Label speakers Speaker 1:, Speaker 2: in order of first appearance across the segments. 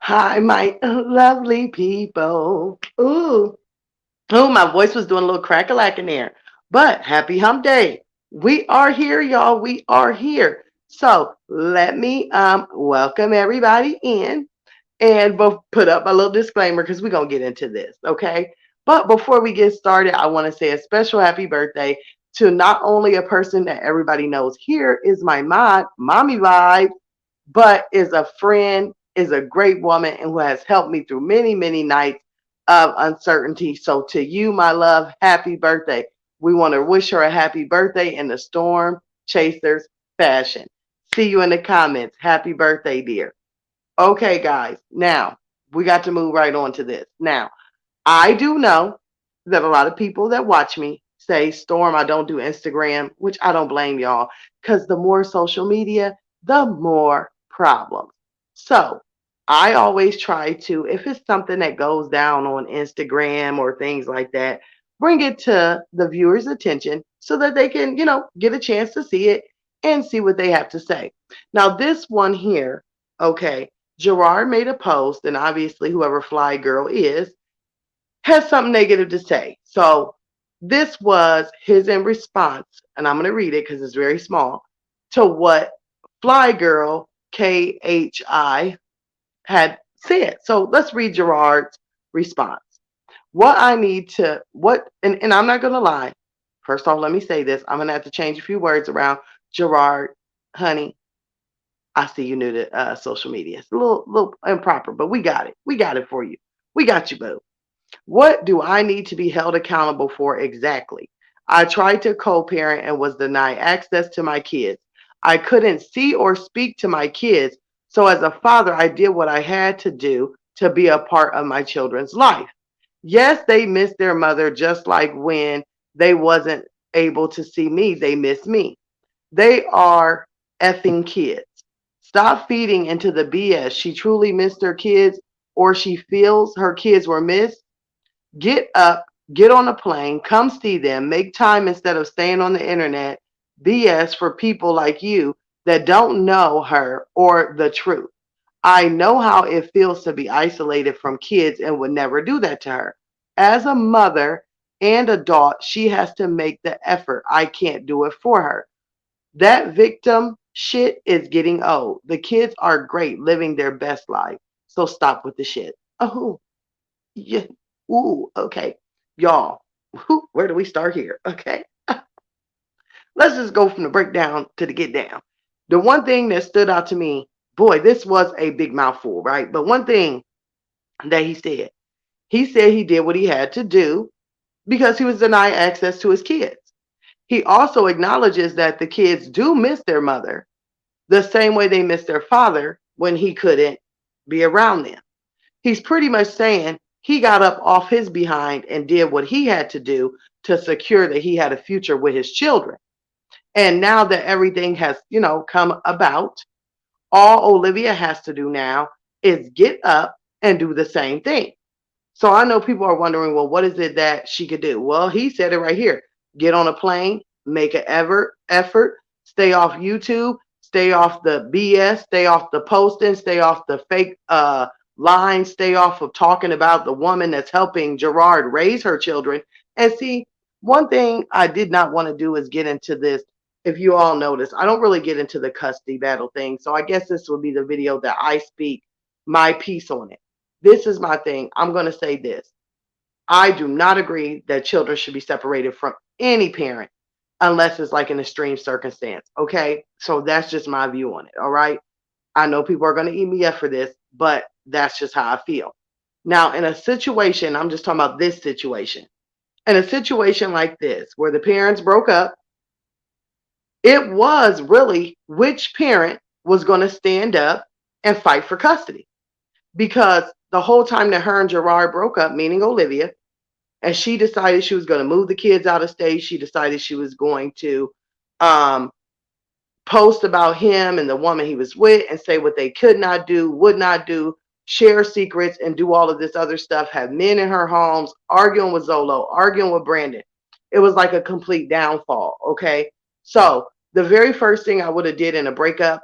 Speaker 1: Hi, my lovely people. Ooh, my voice was doing a little crack-a-lack in there. But happy hump day. We are here, y'all. We are here. So let me welcome everybody in and put up a little disclaimer because we're gonna get into this, okay? But before we get started, I want to say a special happy birthday to not only a person that everybody knows here is my mom, Mommy Vibe, but is a friend, is a great woman, and who has helped me through many, many nights of uncertainty. So, to you, my love, happy birthday. We want to wish her a happy birthday in the Storm Chasers fashion. See you in the comments. Happy birthday, dear. Okay, guys, now we got to move right on to this. Now, I do know that a lot of people that watch me say, Storm, I don't do Instagram, which I don't blame y'all, because the more social media, the more problems. So I always try to, if it's something that goes down on Instagram or things like that, bring it to the viewer's attention so that they can, get a chance to see it and see what they have to say. Now, this one here, okay, Gerard made a post, and obviously, whoever Fly Girl is, has something negative to say. So this was his in response, and I'm going to read it because it's very small, to what Fly Girl KHI had said. So let's read Gerard's response. What I need to, and I'm not going to lie. First off, let me say this. I'm going to have to change a few words around. Gerard, honey, I see you new to social media. It's a little improper, but we got it. We got it for you. We got you, boo. What do I need to be held accountable for exactly? I tried to co parent and was denied access to my kids. I couldn't see or speak to my kids. So, as a father, I did what I had to do to be a part of my children's life. Yes, they miss their mother just like when they wasn't able to see me, they miss me. They are effing kids. Stop feeding into the BS. She truly missed her kids or she feels her kids were missed. Get up, get on a plane, come see them, make time instead of staying on the internet. BS for people like you that don't know her or the truth. I know how it feels to be isolated from kids and would never do that to her. As a mother and adult, she has to make the effort. I can't do it for her. That victim shit is getting old. The kids are great, living their best life. So stop with the shit. Oh, yeah. Ooh, okay. Y'all, where do we start here? Okay. Let's just go from the breakdown to the get down. The one thing that stood out to me, boy, this was a big mouthful, right? But one thing that he said he did what he had to do because he was denied access to his kids. He also acknowledges that the kids do miss their mother the same way they miss their father when he couldn't be around them. He's pretty much saying he got up off his behind and did what he had to do to secure that he had a future with his children. And now that everything has, come about, all Olivia has to do now is get up and do the same thing. So I know people are wondering, well, what is it that she could do? Well, he said it right here. Get on a plane, make an effort, stay off YouTube, stay off the BS, stay off the posting, stay off the fake lines, stay off of talking about the woman that's helping Gerard raise her children. And see, one thing I did not want to do is get into this. If you all notice, I don't really get into the custody battle thing. So I guess this will be the video that I speak my piece on it. This is my thing. I'm going to say this. I do not agree that children should be separated from any parent unless it's like an extreme circumstance. Okay. So that's just my view on it. All right. I know people are going to eat me up for this, but that's just how I feel. Now, in a situation, I'm just talking about this situation. In a situation like this, where the parents broke up, it was really which parent was going to stand up and fight for custody. Because the whole time that her and Gerard broke up, meaning Olivia, and she decided she was going to move the kids out of state, she decided she was going to um, post about him and the woman he was with and say what they could not do, would not do, share secrets, and do all of this other stuff, have men in her homes, arguing with Zolo, arguing with Brandon. It was like a complete downfall, okay? So the very first thing I would have did in a breakup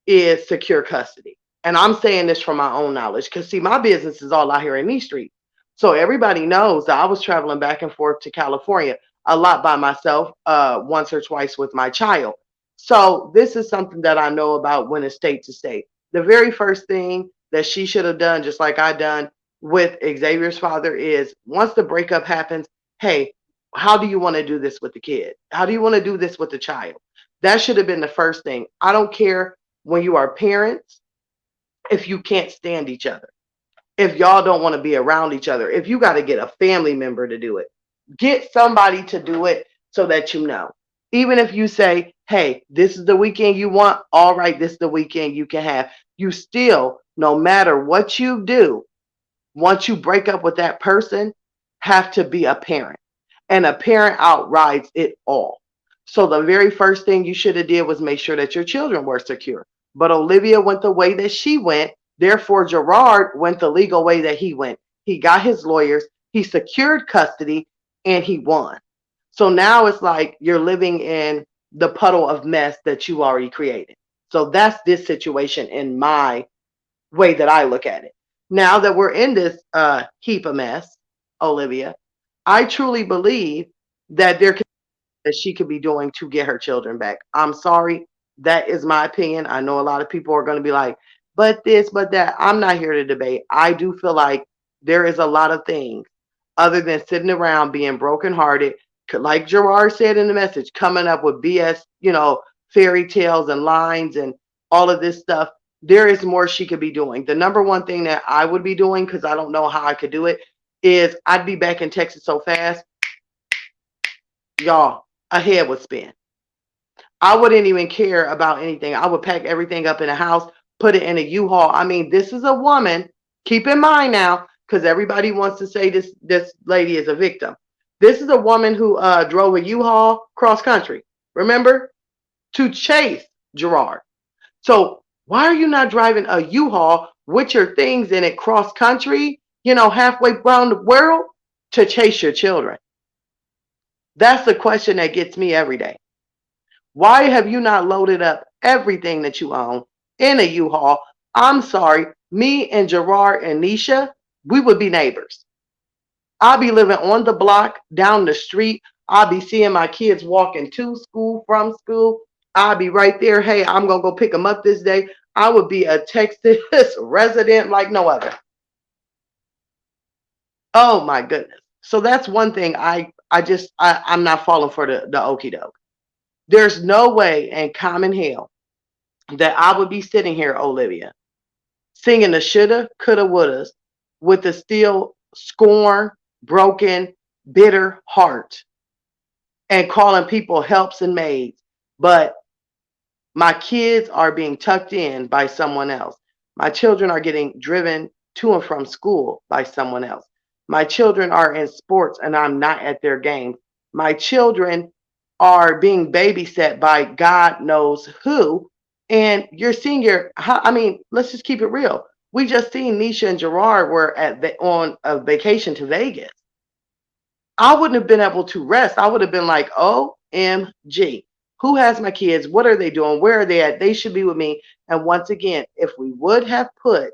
Speaker 1: is secure custody. And I'm saying this from my own knowledge because, see, my business is all out here in these streets. So everybody knows that I was traveling back and forth to California a lot by myself, once or twice with my child. So this is something that I know about when it's state to state. The very first thing that she should have done, just like I done with Xavier's father, is once the breakup happens, hey, how do you want to do this with the kid? How do you want to do this with the child? That should have been the first thing. I don't care when you are parents if you can't stand each other, if y'all don't want to be around each other, if you got to get a family member to do it, get somebody to do it so that you know. Even if you say, hey, this is the weekend you want, all right, this is the weekend you can have. You still, no matter what you do, once you break up with that person, have to be a parent. And a parent outrides it all. So the very first thing you should have did was make sure that your children were secure. But Olivia went the way that she went. Therefore, Gerard went the legal way that he went. He got his lawyers, he secured custody, and he won. So now it's like you're living in the puddle of mess that you already created. So that's this situation in my way that I look at it. Now that we're in this heap of mess, Olivia, I truly believe that there that she could be doing to get her children back. I'm sorry. That is my opinion. I know a lot of people are going to be like, but this, but that. I'm not here to debate. I do feel like there is a lot of things other than sitting around being brokenhearted, like Gerard said in the message, coming up with BS, fairy tales and lines and all of this stuff. There is more she could be doing. The number one thing that I would be doing, because I don't know how I could do it, is I'd be back in Texas so fast, y'all, a head would spin. I wouldn't even care about anything. I would pack everything up in a house, put it in a U-Haul. I mean, this is a woman. Keep in mind now, because everybody wants to say this lady is a victim. This is a woman who drove a U-Haul cross country. Remember, to chase Gerard. So why are you not driving a U-Haul with your things in it cross country? Halfway around the world to chase your children. That's the question that gets me every day. Why have you not loaded up everything that you own in a U-Haul? I'm sorry, me and Gerard and Nisha, we would be neighbors. I'll be living on the block, down the street. I'll be seeing my kids walking to school, from school. I'll be right there. Hey, I'm going to go pick them up this day. I would be a Texas resident like no other. Oh my goodness. So that's one thing I'm not falling for the okie doke. There's no way in common hell that I would be sitting here, Olivia, singing the shoulda, coulda, wouldas with a still scorn, broken, bitter heart and calling people helps and maids. But my kids are being tucked in by someone else. My children are getting driven to and from school by someone else. My children are in sports and I'm not at their games. My children are being babysat by God knows who. And you're seeing let's just keep it real. We just seen Nisha and Gerard were on a vacation to Vegas. I wouldn't have been able to rest. I would have been like, OMG. Who has my kids? What are they doing? Where are they at? They should be with me. And once again, if we would have put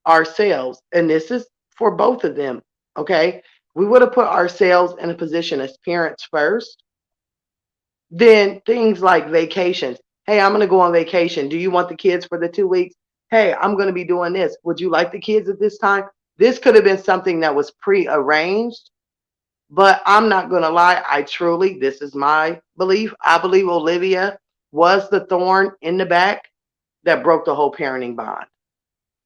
Speaker 1: ourselves, and this is for both of them, okay? We would have put ourselves in a position as parents first. Then things like vacations. Hey, I'm going to go on vacation. Do you want the kids for the 2 weeks? Hey, I'm going to be doing this. Would you like the kids at this time? This could have been something that was prearranged, but I'm not going to lie. This is my belief. I believe Olivia was the thorn in the back that broke the whole parenting bond.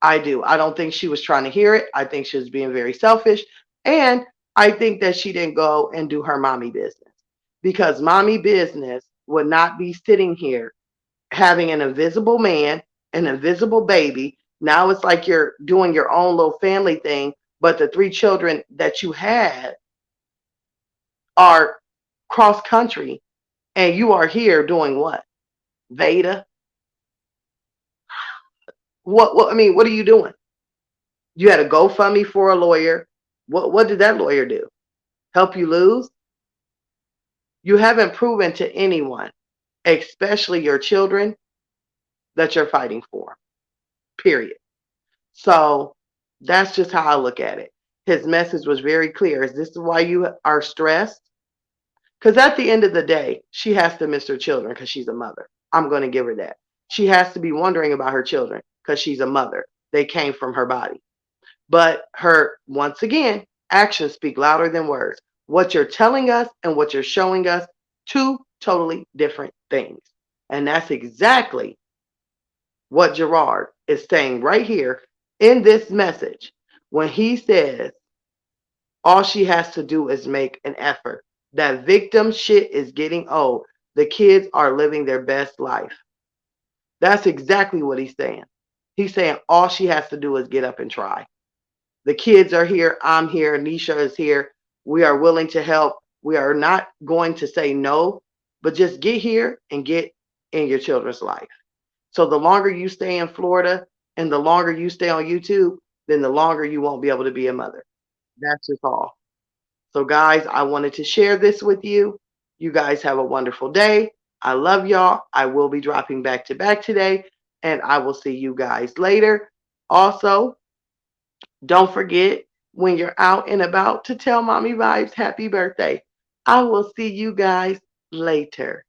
Speaker 1: I do. I don't think she was trying to hear it. I think she was being very selfish. And I think that she didn't go and do her mommy business, because mommy business would not be sitting here having an invisible man, an invisible baby. Now it's like you're doing your own little family thing, but the 3 children that you had are cross country and you are here doing what? Veda? What are you doing? You had a GoFundMe for a lawyer. What did that lawyer do? Help you lose? You haven't proven to anyone, especially your children, that you're fighting for, period. So that's just how I look at it. His message was very clear. Is this why you are stressed? Because at the end of the day, she has to miss her children because she's a mother. I'm going to give her that. She has to be wondering about her children because she's a mother. They came from her body. But her, once again, actions speak louder than words. What you're telling us and what you're showing us, two totally different things. And that's exactly what Jerrod is saying right here in this message when he says all she has to do is make an effort. That victim shit is getting old. The kids are living their best life. That's exactly what he's saying. He's saying all she has to do is get up and try. The kids are here. I'm here. Nisha is here. We are willing to help. We are not going to say no, but just get here and get in your children's life. So the longer you stay in Florida and the longer you stay on YouTube, then the longer you won't be able to be a mother. That's just all. So, guys, I wanted to share this with you. You guys have a wonderful day. I love y'all. I will be dropping back to back today, and I will see you guys later. Also, don't forget when you're out and about to tell Mommy Vibes happy birthday. I will see you guys later.